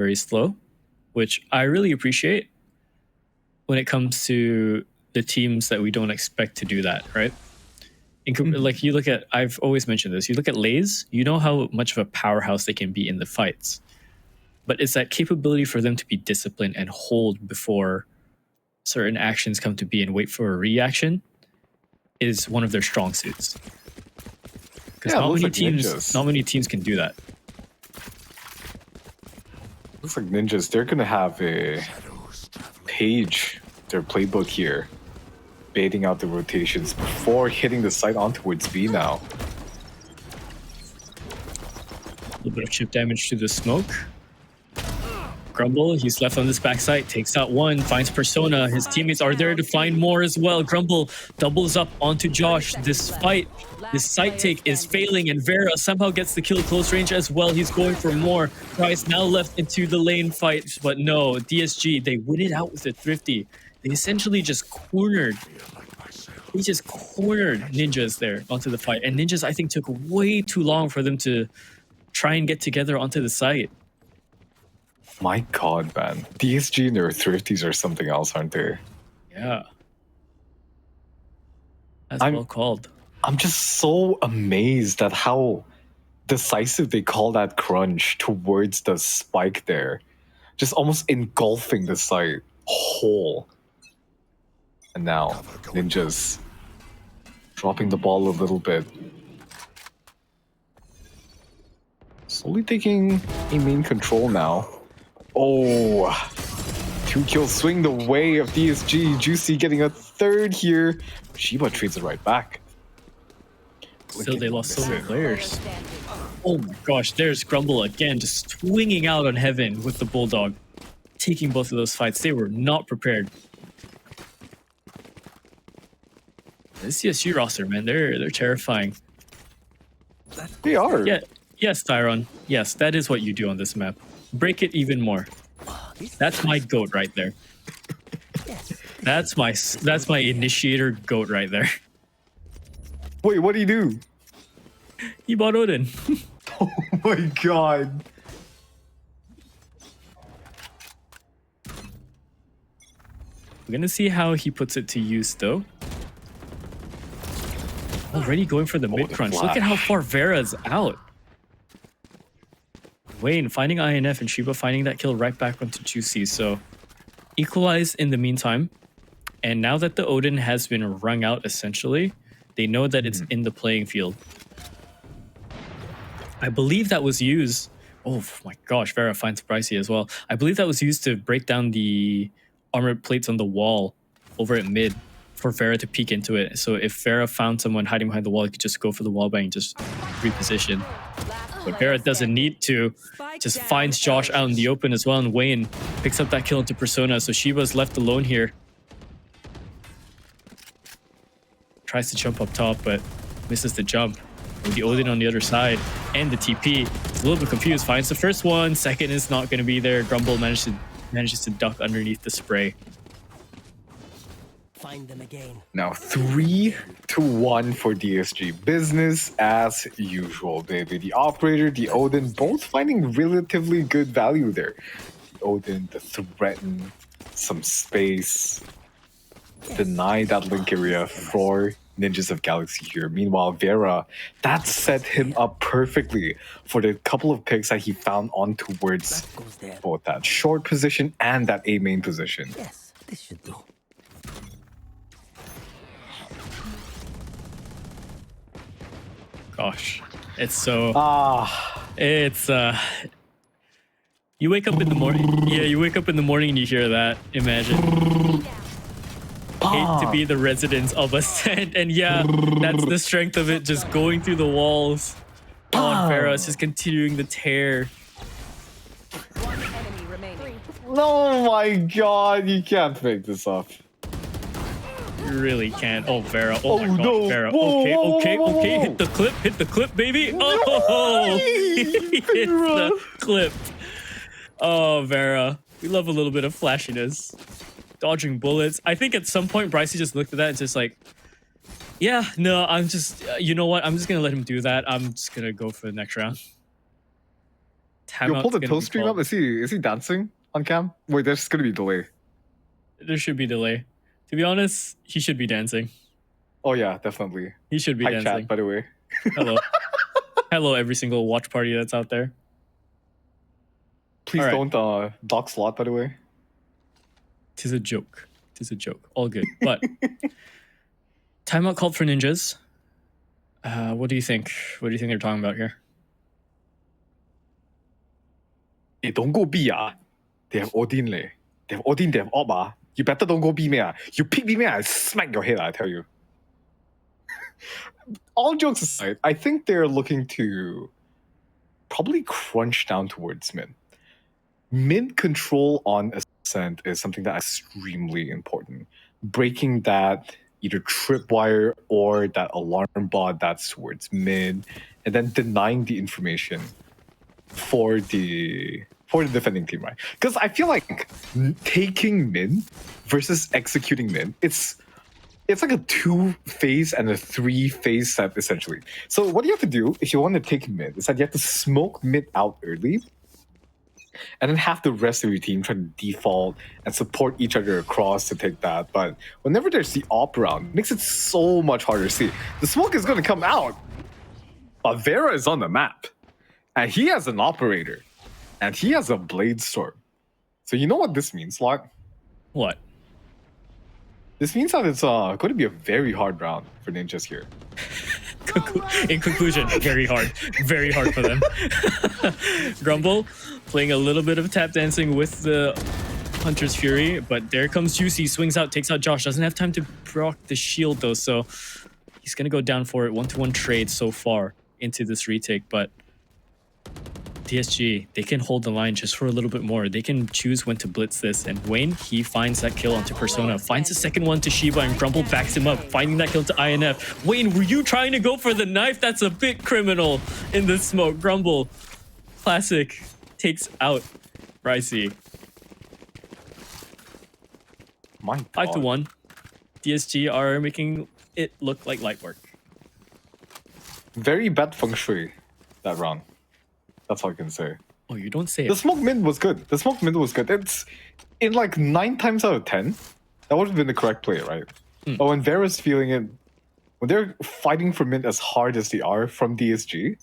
very slow, which I really appreciate when it comes to the teams that we don't expect to do that, right? Like you look at, I've always mentioned this, you look at Lays, you know how much of a powerhouse they can be in the fights. But it's that capability for them to be disciplined and hold before certain actions come to be and wait for a reaction is one of their strong suits. Because not many teams can do that. Looks like ninjas, they're gonna have a page, their playbook here, baiting out the rotations before hitting the site on towards B now. A little bit of chip damage to the smoke. Grumble, he's left on this backside, takes out one, finds Persona. His teammates are there to find more as well. Grumble doubles up onto Josh. This fight, this site take is failing, and Vera somehow gets the kill close range as well. He's going for more. Price now left into the lane fight, but no, DSG, they win it out with a thrifty. They essentially just cornered. He just cornered Ninjas there onto the fight. And Ninjas, I think, took way too long for them to try and get together onto the site. My god, man. DSG and their thrifties are something else, aren't they? Yeah. That's well called. I'm just so amazed at how decisive they call that crunch towards the spike there. Just almost engulfing the site whole. And now, Ninjas dropping the ball a little bit. Slowly taking a main control now. Oh, 2 kills swing the way of DSG. Juicy getting a third here. Shiba trades it right back. Still, they lost so many players. Oh my gosh, there's Grumble again, just swinging out on Heaven with the Bulldog. Taking both of those fights. They were not prepared. This CSG roster, man, they're terrifying. They are. Yeah, yes, Tyron. Yes, that is what you do on this map. Break it even more. That's my goat right there. That's my initiator goat right there. Wait, what do you do? He bought Odin. Oh my god. We're gonna see how he puts it to use though. Already going for the mid crunch. Look at how far Vera's out. Wayne finding INF and Shiba finding that kill right back onto Juicy. So equalize in the meantime. And now that the Odin has been wrung out essentially, they know that it's in the playing field. I believe that was used. Oh my gosh, Vera finds Pricey as well. I believe that was used to break down the armored plates on the wall over at mid for Vera to peek into it. So if Vera found someone hiding behind the wall, he could just go for the wall bang and just reposition. But Vera doesn't need to. Just finds Josh out in the open as well, and Wayne picks up that kill into Persona. So Shiba's left alone here. Tries to jump up top, but misses the jump. With the Odin on the other side and the TP. He's a little bit confused. Finds the first one. Second is not going to be there. Grumble manages to duck underneath the spray. Find them again. Now 3-1 for DSG. Business as usual, baby. The operator, the Odin, both finding relatively good value there. The Odin, the threaten, some space, deny that link area for Ninjas of Galaxy here. Meanwhile, Vera, that set him up perfectly for the couple of picks that he found on towards both that short position and that A main position. Yes, this should do. Gosh, it's so... It's, you wake up in the morning... Yeah, you wake up in the morning and you hear that. Imagine. Hate to be the residents of a set. And yeah, that's the strength of it, just going through the walls. On Vera is just continuing the tear. One enemy remaining. Oh my god, you can't make this up. You really can't. Oh, Vera. Oh my god, no. Vera. Whoa, Okay. whoa. Hit the clip, baby. Oh, hit the clip. Oh, Vera. We love a little bit of flashiness. Dodging bullets. I think at some point, Brycey just looked at that and just like, yeah, no, I'm just, you know what? I'm just going to let him do that. I'm just going to go for the next round. Timeout's pull the gonna toe be stream called. up. Is he dancing on cam? Wait, there's gonna be delay. There should be delay. To be honest, he should be dancing. Oh yeah, definitely. He should be Hi dancing. chat, by the way. Hello. Hello, every single watch party that's out there. Please All right. don't dock slot, by the way. Tis a joke. Tis a joke. All good. But timeout called for ninjas. What do you think? What do you think they're talking about here? Hey, don't go B, ah. They have Odin, leh. They have Odin, they have Ob, ah. You better don't go B, me, ah. You pick B, me, I smack your head, I tell you. All jokes aside, I think they're looking to probably crunch down towards mid. Mid control on Ascent is something that is extremely important. Breaking that either tripwire or that alarm bot that's towards mid, and then denying the information for the defending team, right? Because I feel like taking mid versus executing mid, it's like a 2-phase and a 3-phase set essentially. So what you have to do if you want to take mid is that you have to smoke mid out early, and then have the rest of your team try to default and support each other across to take that. But whenever there's the op round, it makes it so much harder to see. The smoke is going to come out, but Vera is on the map, and he has an operator, and he has a blade storm. So you know what this means, Locke? What? This means that it's going to be a very hard round for ninjas here. In conclusion, very hard for them. Grumble playing a little bit of tap dancing with the Hunter's Fury, but there comes Juicy, swings out, takes out Josh, doesn't have time to proc the shield though, so he's gonna go down for it. 1-to-1 trade so far into this retake, but DSG, they can hold the line just for a little bit more. They can choose when to blitz this, and Wayne, he finds that kill onto Persona, finds a second one to Shiba, and Grumble backs him up, finding that kill to INF. Wayne, were you trying to go for the knife? That's a bit criminal in the smoke. Grumble, classic, takes out Ricey. My God. 5-to-1. DSG are making it look like light work. Very bad feng shui that round. That's all I can say. Oh, you don't say The it. smoke mid was good. The smoke mid was good. It's in like 9 times out of 10, that would have been the correct play, right? But when Vera's feeling it, when they're fighting for mid as hard as they are from DSG,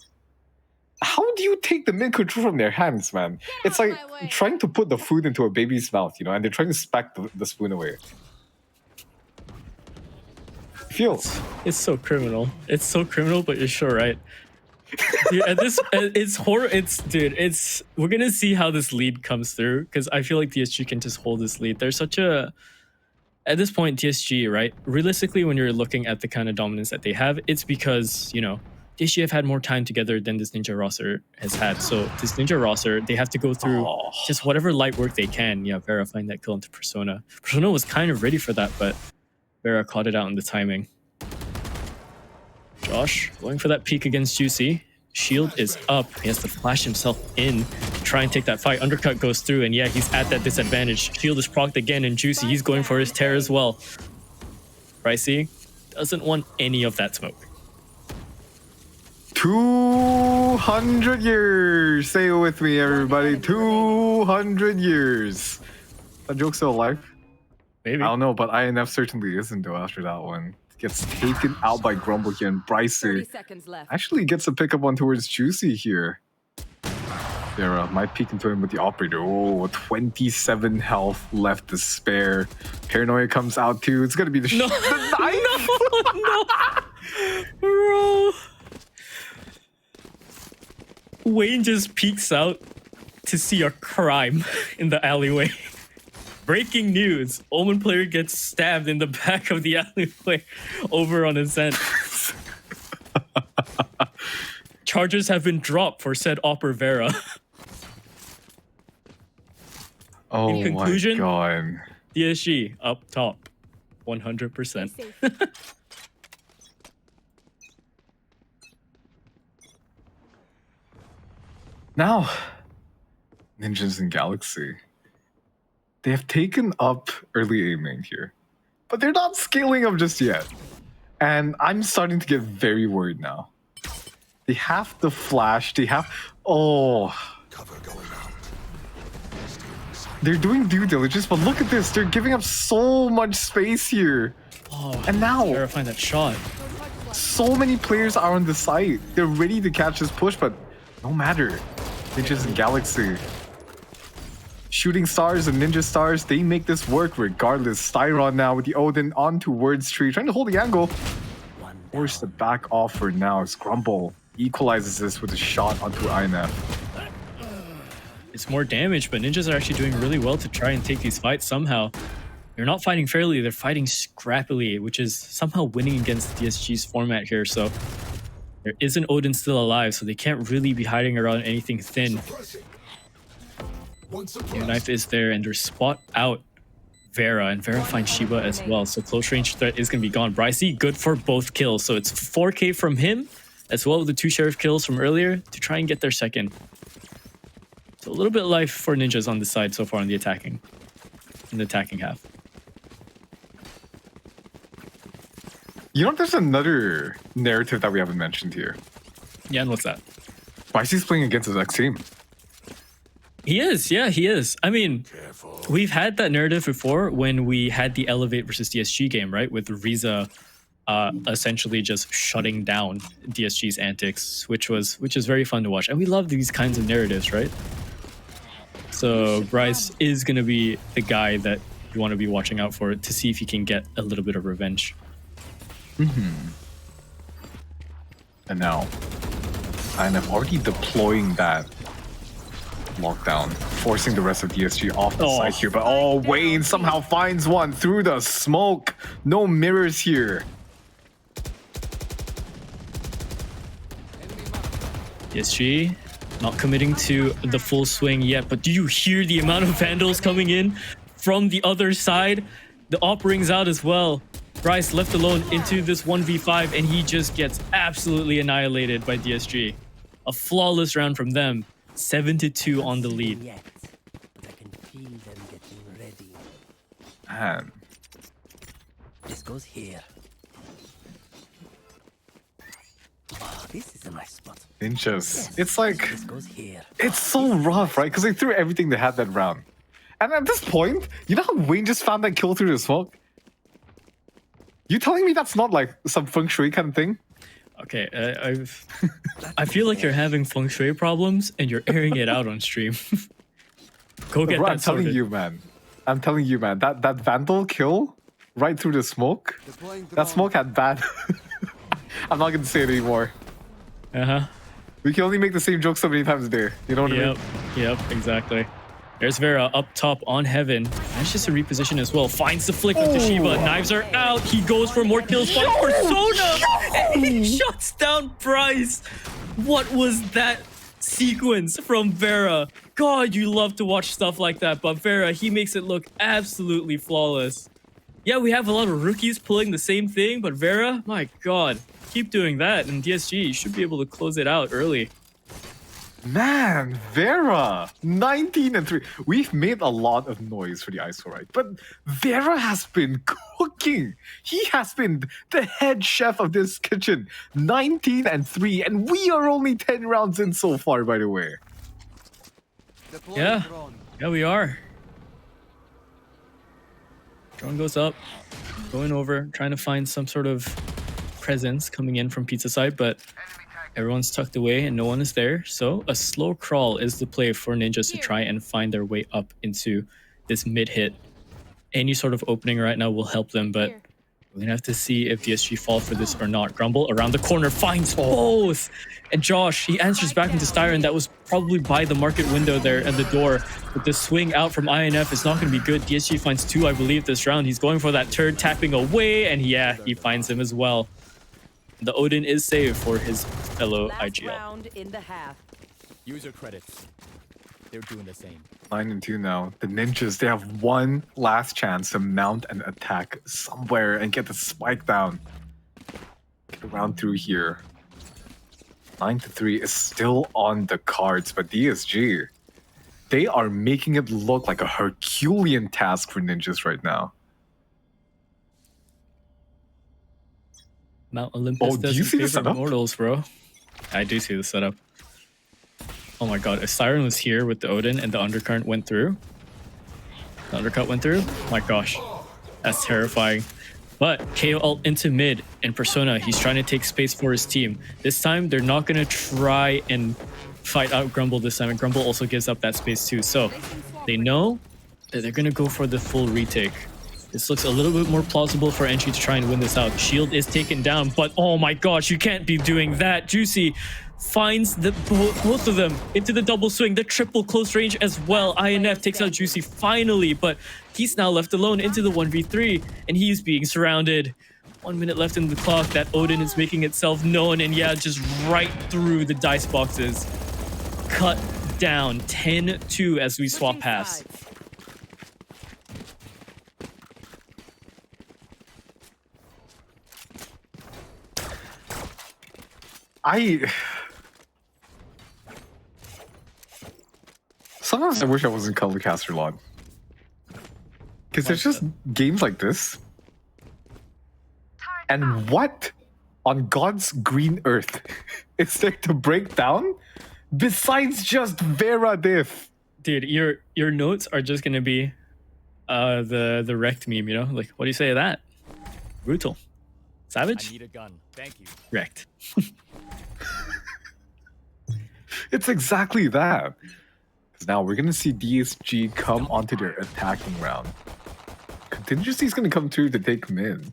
how do you take the mid control from their hands, man? It's like trying to put the food into a baby's mouth, you know, and they're trying to smack the spoon away. Feels. It's so criminal. It's so criminal, but you're sure right. Dude, at this, it's horror. It's we're gonna see how this lead comes through, because I feel like DSG can just hold this lead. There's such a, at this point, DSG, right? Realistically, when you're looking at the kind of dominance that they have, it's because, you know, DSG have had more time together than this Ninja roster has had. So this Ninja roster, they have to go through just whatever light work they can. Yeah, Vera find that kill into Persona. Persona was kind of ready for that, but Vera caught it out in the timing. Josh going for that peek against Juicy. Shield is up. He has to flash himself in to try and take that fight. Undercut goes through, and yeah, he's at that disadvantage. Shield is procced again, and Juicy, he's going for his tear as well. Ricey doesn't want any of that smoke. 200 years! Say it with me, everybody. 200 years. That joke's still alive? Maybe. I don't know, but INF certainly isn't though after that one. Gets taken out by Grumble here, and 30 Brycer seconds left. actually gets a pickup on towards Juicy here. Vera might peek into him with the operator. Oh, 27 health left to spare. Paranoia comes out too. It's gonna be the, No. the knife. No, bro. Wayne just peeks out to see a crime in the alleyway. Breaking news. Omen player gets stabbed in the back of the alleyway over on his end. Charges have been dropped for said Opera Vera. Oh In conclusion, my god. DSG up top. 100%. Now, Ninjas in Galaxy. They have taken up early aiming here, but they're not scaling up just yet. And I'm starting to get very worried now. They have the flash. They have... Oh, They're doing due diligence, but look at this. They're giving up so much space here. Oh, And now, Vera find that shot. so many players are on the site. They're ready to catch this push, but no matter. They just Galaxy. Shooting stars and ninja stars, they make this work regardless. Styron now with the Odin on towards tree, trying to hold the angle. Force to back off for now as Grumble equalizes this with a shot onto INF. It's more damage, but ninjas are actually doing really well to try and take these fights somehow. They're not fighting fairly, they're fighting scrappily, which is somehow winning against DSG's format here. So there is an Odin still alive, so they can't really be hiding around anything thin. The knife is there, and they're spot out Vera, and Vera finds Shiba as well. So close range threat is going to be gone. Brycey, good for both kills. So it's 4K from him, as well with the 2 Sheriff kills from earlier to try and get their second. So a little bit of life for ninjas on the side so far in the attacking half. You know, there's another narrative that we haven't mentioned here. Yeah, and what's that? Brycey's playing against his ex-team. He is, yeah, he is. I mean, we've had that narrative before when we had the Elevate versus DSG game, right? With Riza essentially just shutting down DSG's antics, which is very fun to watch. And we love these kinds of narratives, right? So Bryce is going to be the guy that you want to be watching out for to see if he can get a little bit of revenge. And now, INF already deploying that lockdown, forcing the rest of DSG off the side here. But Wayne somehow finds one through the smoke. No mirrors here. DSG not committing to the full swing yet, but do you hear the amount of Vandals coming in from the other side? The op rings out as well. Bryce left alone into this 1v5, and he just gets absolutely annihilated by DSG. A flawless round from them. 7-2 on the lead. Yet, I can feel them getting ready. Man. This goes here. Oh, this is a nice spot. Ninjas. It's like, This goes here. it's so rough, right? Because they threw everything they had that round. And at this point, you know how Wayne just found that kill through the smoke? You telling me that's not like some feng shui kind of thing? Okay, I feel like you're having feng shui problems and you're airing it out on stream. Go get Bro, that I'm telling sorted. you, man. I'm telling you, man. That Vandal kill right through the smoke, that smoke had bad... I'm not going to say it anymore. Uh-huh. We can only make the same joke so many times a day. You know what I mean? Yep, exactly. There's Vera up top on Heaven. That's just a reposition as well. Finds the flick with Toshiba. Knives are out. He goes for more kills. Finds Persona. And he shuts down Bryce. What was that sequence from Vera? God, you love to watch stuff like that. But Vera, he makes it look absolutely flawless. Yeah, we have a lot of rookies pulling the same thing. But Vera, my God, keep doing that. And DSG should be able to close it out early. Man, Vera, 19-3. We've made a lot of noise for the ISO, right? But Vera has been cooking. He has been the head chef of this kitchen. 19-3, and we are only 10 rounds in so far, by the way. Yeah, we are. Drone goes up, going over, trying to find some sort of presence coming in from pizza side, but everyone's tucked away and no one is there. So a slow crawl is the play for ninjas to try and find their way up into this mid hit. Any sort of opening right now will help them, but we're gonna have to see if DSG fall for this or not. Grumble around the corner finds both, and Josh, he answers back into Styron. That was probably by the market window there and the door, but the swing out from INF is not gonna be good. DSG finds 2, I believe, this round. He's going for that turd, tapping away, and yeah, he finds him as well. The Odin is saved for his fellow Last IGL. round in the half. User credits. They're doing the same. 9-2 now. The ninjas, they have one last chance to mount an attack somewhere and get the spike down. Get around through here. 9-3 is still on the cards, but DSG, they are making it look like a Herculean task for ninjas right now. Mount Olympus Oh, do you doesn't see the favor setup? mortals, bro. I do see the setup. Oh my god, if Siren was here with the Odin and the undercurrent went through, the undercut went through, my gosh, that's terrifying. But KO ult into mid and Persona, he's trying to take space for his team. This time, they're not going to try and fight out Grumble this time, and Grumble also gives up that space too. So they know that they're going to go for the full retake. This looks a little bit more plausible for Entry to try and win this out. Shield is taken down, but oh my gosh, you can't be doing that. Juicy finds the both of them into the double swing, the triple close range as well. INF takes out Juicy finally, but he's now left alone into the 1v3, and he's being surrounded. 1 minute left in the clock. That Odin is making itself known, and yeah, just right through the dice boxes. Cut down 10-2 as we swap pass. Sometimes I wish I wasn't color caster lot. Because there's just games like this. And what on God's green earth is there to break down besides just Vera diff? Dude, your notes are just gonna be the wrecked meme, you know? Like, what do you say to that? Brutal. I Savage? need a gun. Thank you. Wrecked. It's exactly that. Because now we're going to see DSG come onto their attacking round. Contingency is going to come through to take mid.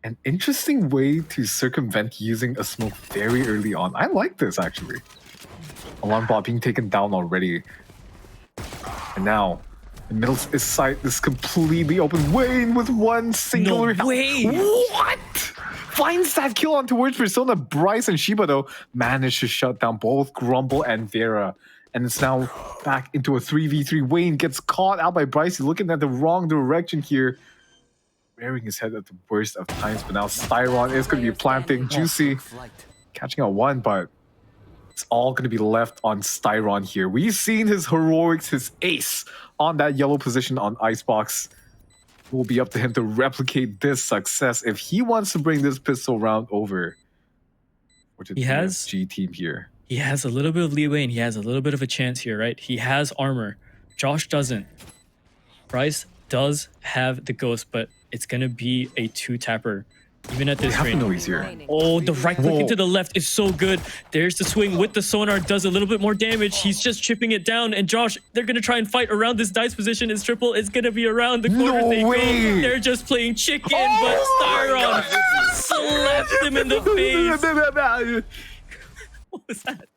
An interesting way to circumvent using a smoke very early on. I like this, actually. Alarm bot being taken down already. And now, the middle is sight is completely open. Wayne with one singular... No way! What? Finds that kill on towards Persona. Bryce and Shiba, though, managed to shut down both Grumble and Vera. And it's now back into a 3v3. Wayne gets caught out by Bryce. He's looking at the wrong direction here. Rearing his head at the worst of times. But now Styron is going to be planting. Juicy catching out one, but it's all going to be left on Styron here. We've seen his heroics, his ace on that yellow position on Icebox. It will be up to him to replicate this success if he wants to bring this pistol round over. He has G team here. He has a little bit of leeway and he has a little bit of a chance here, right? He has armor. Josh doesn't. Bryce does have the ghost, but it's gonna be a 2-tapper. Even at this range. No easier. Oh, the right click into the left is so good. There's the swing with the sonar, does a little bit more damage. He's just chipping it down. And Josh, they're going to try and fight around this dice position. His triple is going to be around the corner. No way. They're just playing chicken, but Styron slapped him in the face. What was that?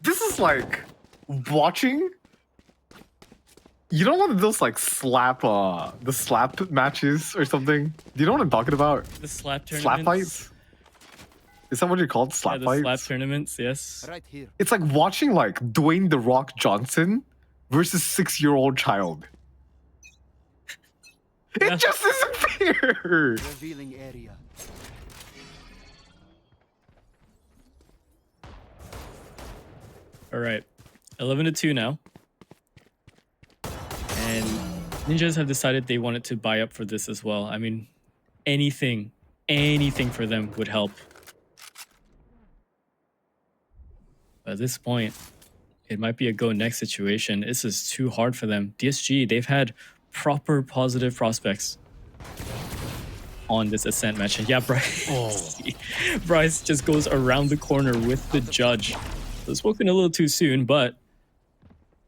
This is like watching. You know one of those like the slap matches or something? Do you know what I'm talking about? The slap tournaments. Slap fights? Is that what you're called? Slap the fights? slap tournaments, yes. Right here. It's like watching like Dwayne The Rock Johnson versus 6-year-old child. Yeah. It just disappeared. Revealing area. All right, 11-2 now. And Ninjas have decided they wanted to buy up for this as well. I mean, anything for them would help. But at this point, it might be a go next situation. This is too hard for them. DSG, they've had proper positive prospects on this Ascent match. And yeah, Bryce, Bryce just goes around the corner with the judge. It was spoken a little too soon, but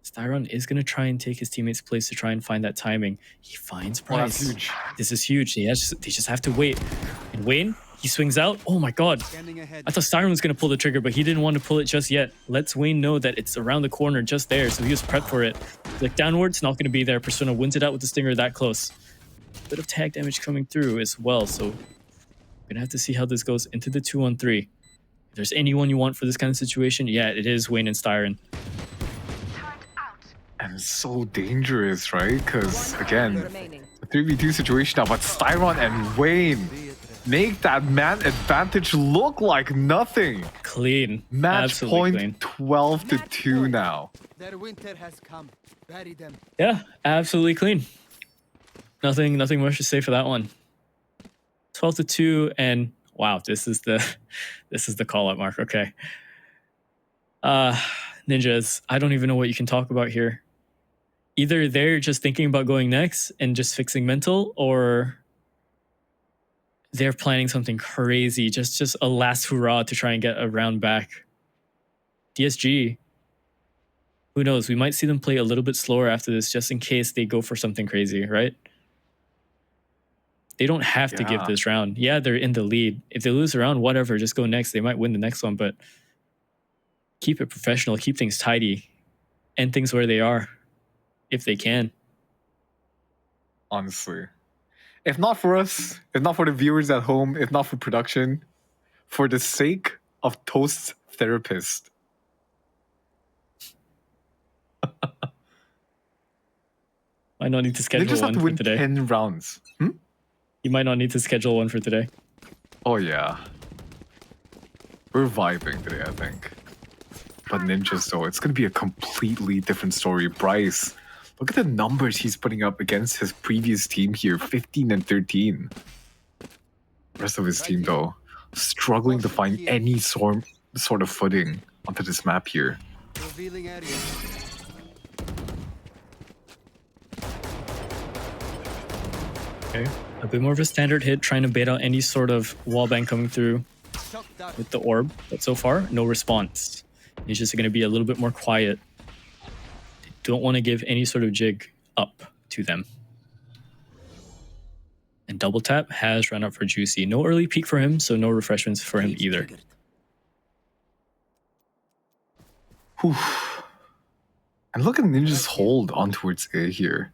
Styron is going to try and take his teammate's place to try and find that timing. He finds Bryce. That's huge. This is huge. They just have to wait. And Wayne, he swings out. Oh my god. I thought Styron was going to pull the trigger, but he didn't want to pull it just yet. Lets Wayne know that it's around the corner just there, so he was prepped for it. Like downwards, not going to be there. Persona wins it out with the Stinger that close. Bit of tag damage coming through as well, so we're going to have to see how this goes into the 2-on-3. If there's anyone you want for this kind of situation, yeah, it is Wayne and Styron. And it's so dangerous, right? Because, again, Remaining. a 3v2 situation now, but Styron and Wayne make that man advantage look like nothing. Clean. Match Absolutely point clean. 12-2 now. Their winter has come. Bury them. Yeah, absolutely clean. Nothing much to say for that one. 12-2, and wow, this is the call out mark. Okay. Ninjas, I don't even know what you can talk about here. Either they're just thinking about going next and just fixing mental, or they're planning something crazy, just a last hurrah to try and get a round back. DSG, who knows? We might see them play a little bit slower after this, just in case they go for something crazy, right? They don't have to give this round. Yeah, they're in the lead. If they lose a round, whatever, just go next. They might win the next one, but keep it professional, keep things tidy, end things where they are, if they can. Honestly. If not for us, if not for the viewers at home, if not for production, for the sake of Toast's therapist. Might not need to schedule They just have one to for win today. 10 rounds. You might not need to schedule one for today. Oh yeah. We're vibing today, I think. But Ninjas though, it's gonna be a completely different story. Bryce, look at the numbers he's putting up against his previous team here, 15 and 13. The rest of his team though, struggling to find any sort of footing onto this map here. Revealing area. Okay. A bit more of a standard hit, trying to bait out any sort of wallbang coming through Shock dart. with the orb. But so far, no response. He's just going to be a little bit more quiet. They don't want to give any sort of jig up to them. And double tap has run up for Juicy. No early peak for him, so no refreshments for him either. Whew. And look at Ninja's hold on towards A here.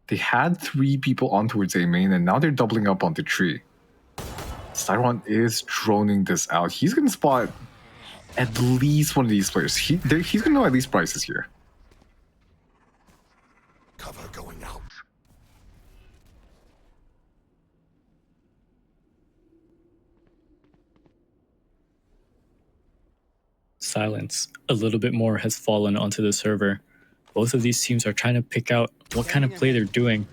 They had 3 people on towards A main, and now they're doubling up onto 3. Styron is droning this out. He's going to spot at least one of these players. He's going to know at least Bryce is here. Cover going out. Silence a little bit more has fallen onto the server. Both of these teams are trying to pick out what kind of play they're doing.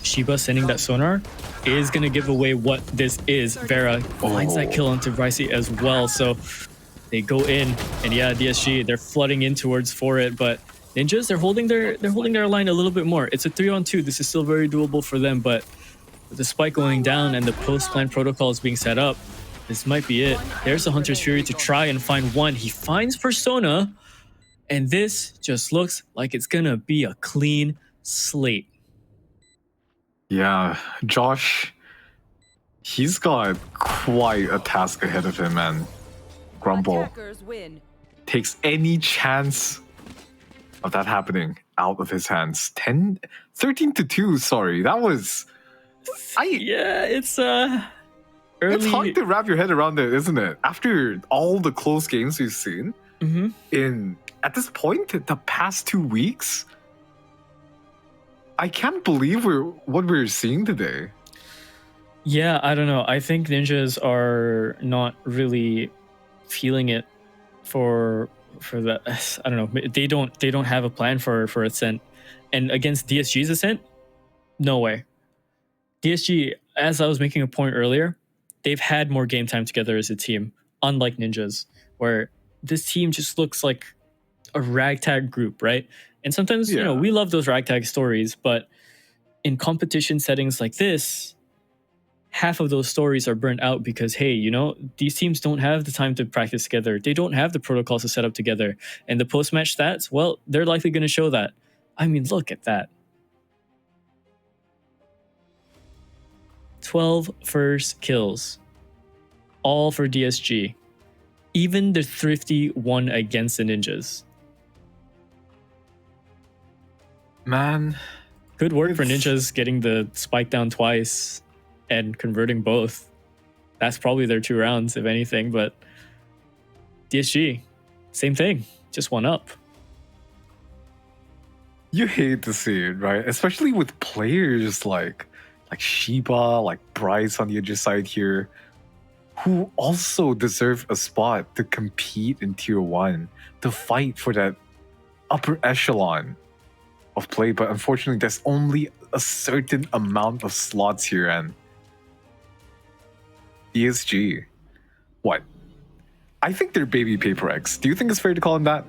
Shiba sending that sonar is going to give away what this is. Vera finds that kill onto Brycey as well, so they go in, and yeah, DSG, they're flooding in towards for it, but Ninjas, they're holding their line a little bit more. It's a 3-on-2. This is still very doable for them, but with the spike going down and the post-plan protocols being set up, this might be it. There's the Hunter's Fury to try and find one. He finds Persona, and this just looks like it's gonna be a clean slate. Yeah, Josh, he's got quite a task ahead of him, man. Grumble Attackers win. takes any chance of that happening out of his hands. 13-2, sorry. That was... Yeah, it's early. It's hard to wrap your head around it, isn't it? After all the close games we've seen, at this point, the past 2 weeks, I can't believe what we're seeing today. Yeah, I don't know. I think Ninjas are not really feeling it for that. I don't know. They don't have a plan for Ascent, and against DSG's Ascent, no way. DSG, as I was making a point earlier, they've had more game time together as a team, unlike Ninjas, where this team just looks like a ragtag group, right? And sometimes, you know, we love those ragtag stories, but in competition settings like this, half of those stories are burnt out because, hey, you know, these teams don't have the time to practice together. They don't have the protocols to set up together. And the post-match stats, well, they're likely going to show that. I mean, look at that. 12 first kills. All for DSG. Even the Thrifty won against the Ninjas. Man. Good work for Ninjas getting the spike down twice and converting both. That's probably their 2 rounds, if anything, but DSG, same thing, just 1 up. You hate to see it, right? Especially with players like Shiba, like Bryce on the other side here, who also deserve a spot to compete in Tier 1, to fight for that upper echelon of play. But unfortunately, there's only a certain amount of slots here, and DSG. What? I think they're baby paper eggs. Do you think it's fair to call them that?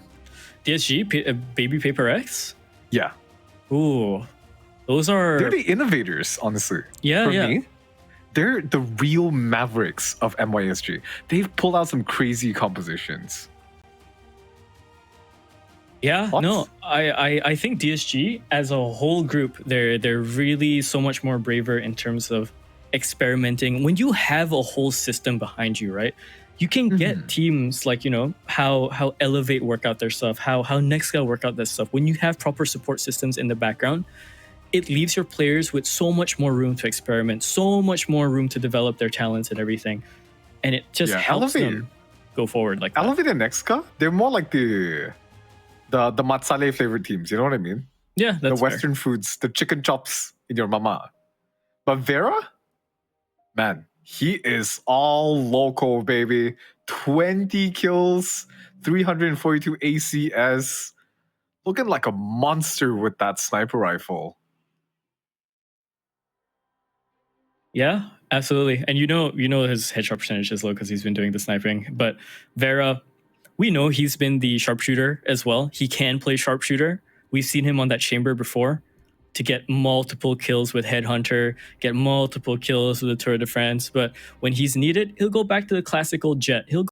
DSG, Baby Paper X? Yeah. Ooh. Those are... They're the innovators, honestly. Yeah, For yeah. me, they're the real mavericks of MYSG. They've pulled out some crazy compositions. Yeah, Thoughts? no, I think DSG as a whole group, they're really so much more braver in terms of experimenting. When you have a whole system behind you, right? You can get teams like, you know, how Elevate work out their stuff, how Nextga work out their stuff. When you have proper support systems in the background, it leaves your players with so much more room to experiment, so much more room to develop their talents and everything. And it just helps them go forward like that. Elevate and Nextga, they're more like the matsale flavored teams, you know what I mean? Yeah, that's the Western foods, the chicken chops in your mama. But Vera, man, he is all local, baby. 20 kills, 342 ACS, looking like a monster with that sniper rifle. Yeah, absolutely. And you know his headshot percentage is low because he's been doing the sniping. But Vera, we know he's been the sharpshooter as well. He can play sharpshooter. We've seen him on that chamber before to get multiple kills with Headhunter, get multiple kills with the Tour de France. But when he's needed, he'll go back to the classical jet. He'll